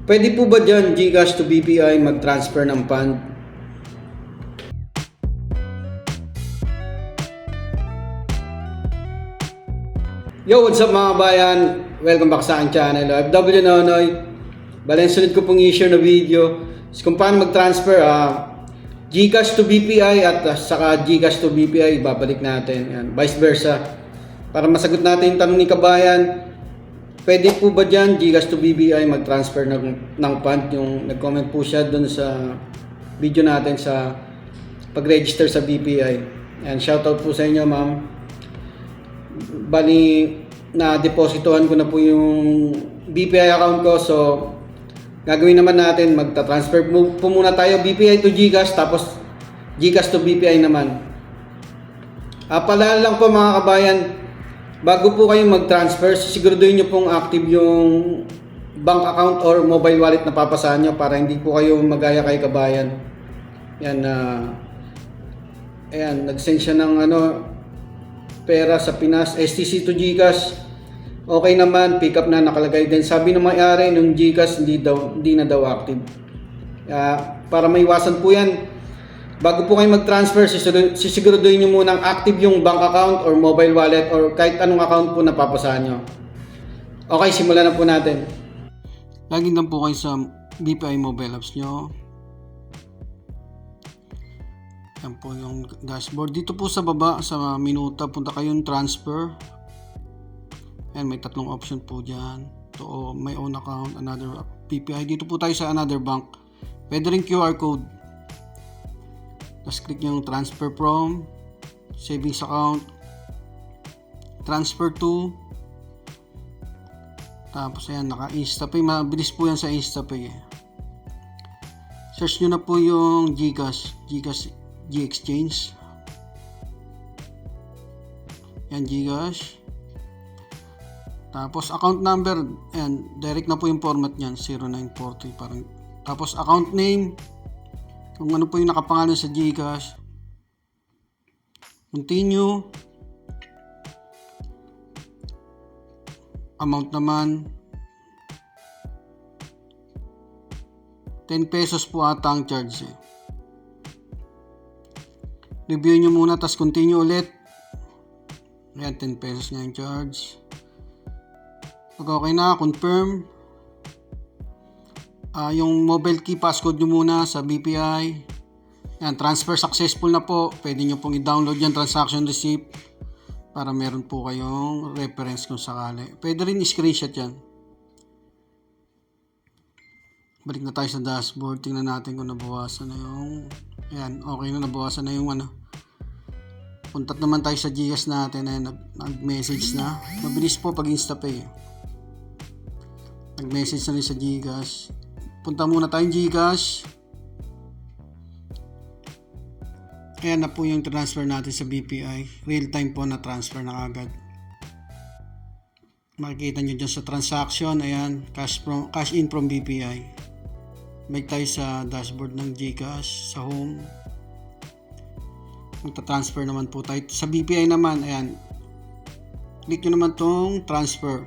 Pwede po ba dyan GCash to BPI mag-transfer ng fund? Yo, what's up mga bayan? Welcome back sa aking channel, OFW Nonoy. Bale, sunod ko pong i-share na video is kung paano mag-transfer GCash to BPI at saka GCash to BPI, babalik natin. Yan, vice versa. Para masagot natin yung tanong ni kabayan, pwede po ba dyan GCash to BPI mag-transfer ng fund? Yung nag-comment po siya dun sa video natin sa pag-register sa BPI. Yan, shoutout po sa inyo ma'am. Bali, na-depositohan ko na po yung BPI account ko. So, gagawin naman natin, magta-transfer po muna tayo BPI to GCash, tapos GCash to BPI naman. Paalala lang po mga kabayan, bago po kayong mag-transfer, siguraduhin nyo pong active yung bank account or mobile wallet na papasahan nyo para hindi po kayo magaya kay kabayan. Yan, ayan, nag-send siya ng pera sa Pinas, STC to GCash. Okay naman, pick up na nakalagay din. Sabi ng may-ari ng GCash hindi na daw active. Para maiwasan po yan, bago po kayo mag-transfer, sisiguraduhin nyo munang active yung bank account or mobile wallet or kahit anong account po na papasahan nyo. Okay, simulan na po natin. Login lang po kayo sa BPI mobile apps nyo. Yan po yung dashboard. Dito po sa baba, sa minuta, punta kayong transfer. Yan, may tatlong option po dyan. To my own account, another BPI. Dito po tayo sa another bank. Pwede rin QR code. Tapos click nyo yung transfer from, savings account, transfer to. Tapos ayan, naka-Instapay. Mabilis po yan sa Instapay. Search nyo na po yung GCash G-Exchange. Yan, GCash. Tapos account number, ayan, direct na po yung format niyan, 0940 parang. Tapos account name, kung ano po yung nakapangalan sa GCash. Continue. Amount naman 10 pesos po ata ang charge eh. Review nyo muna, tapos continue ulit. Ayan, 10 pesos nga yung charge. Pag okay na, confirm. Yung mobile key passcode nyo muna sa BPI. Ayan, transfer successful na po. Pwede nyo pong i-download yan, transaction receipt, para meron po kayong reference kung sakali. Pwede rin i-screenshot yan. Balik na tayo sa dashboard. Tingnan natin kung nabawasan na yung... Ayan, okay na, nabawasan na yung Puntat naman tayo sa GCash natin. Ayan, nag-message na. Mabilis po pag Instapay. Nag-message na rin sa GCash. Punta muna tayong GCash. Ayan na po yung transfer natin sa BPI. Real time po na transfer na agad. Makikita nyo dyan sa transaction. Ayan, cash in from BPI. Balik tayo sa dashboard ng GCash, sa home. Magta-transfer naman po tayo. Sa BPI naman, ayan. Click nyo naman tong transfer.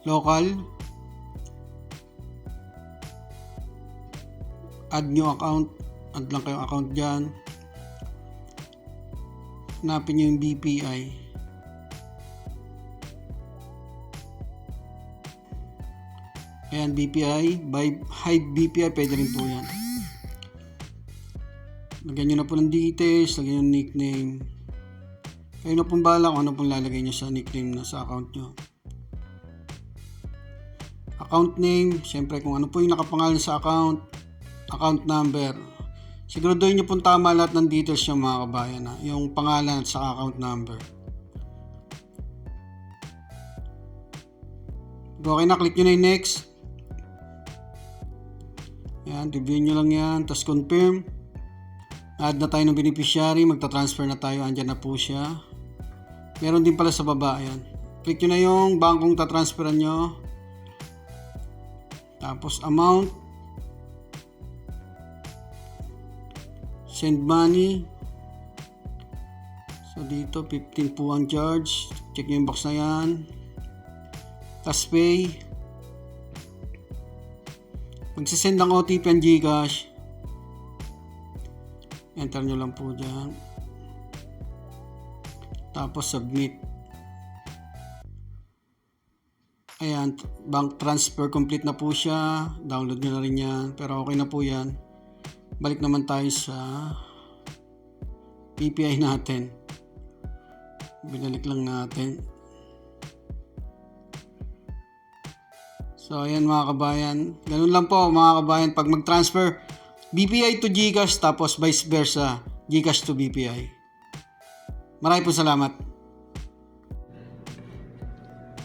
Local. Add new account. Add lang kayong account dyan. Hanapin nyo yung BPI. Ayan, BPI. Hide BPI, pwede rin po yan. Lagyan nyo na po ng details, lagyan nyo ng nickname. Kayo na pong bahala kung ano pong lalagay nyo sa nickname na sa account nyo. Account name, syempre kung ano po yung nakapangalan sa account. Account number. Siguraduhin nyo pong tama lahat ng details nyo mga kabayan. Yung pangalan at sa account number. Okay na, click nyo na yung next. Yan, review nyo lang yan. Tapos confirm. Add na tayo ng beneficiary. Magta-transfer na tayo. Andyan na po siya. Meron din pala sa baba. Ayan. Click nyo na yung bankong tatransferan nyo. Tapos amount. Send money. So dito 15 po ang charge. Check nyo yung box na yan. Tapos pay. Magsisend ng OTP ang GCash. Enter nyo lang po dyan. Tapos submit. Ayan, bank transfer complete na po siya. Download nyo na rin yan. Pero okay na po yan. Balik naman tayo sa PPI natin. Binalik lang natin. So ayan mga kabayan. Ganun lang po mga kabayan. Pag mag-transfer BPI to GCash tapos vice versa GCash to BPI. Maraming po salamat.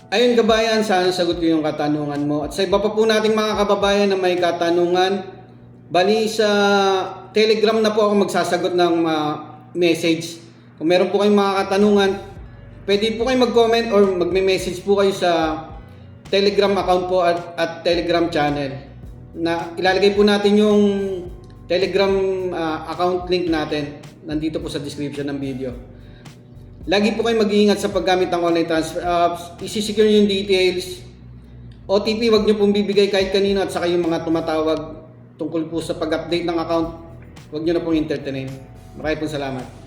Ayun kabayan, sana sagot ko yung katanungan mo. At sa iba pa po nating mga kababayan na may katanungan, bali sa Telegram na po ako magsasagot ng message. Kung meron po kayong mga katanungan, pwede po kayo mag-comment or magme-message po kayo sa Telegram account po at Telegram channel. Na ilalagay po natin yung Telegram account link natin nandito po sa description ng video. Lagi po kayo mag-iingat sa paggamit ng online transfer apps. Isi-secure yung details. OTP wag nyo pong bibigay kahit kanino at saka yung mga tumatawag tungkol po sa pag-update ng account, wag nyo na pong entertain. Maraming po salamat.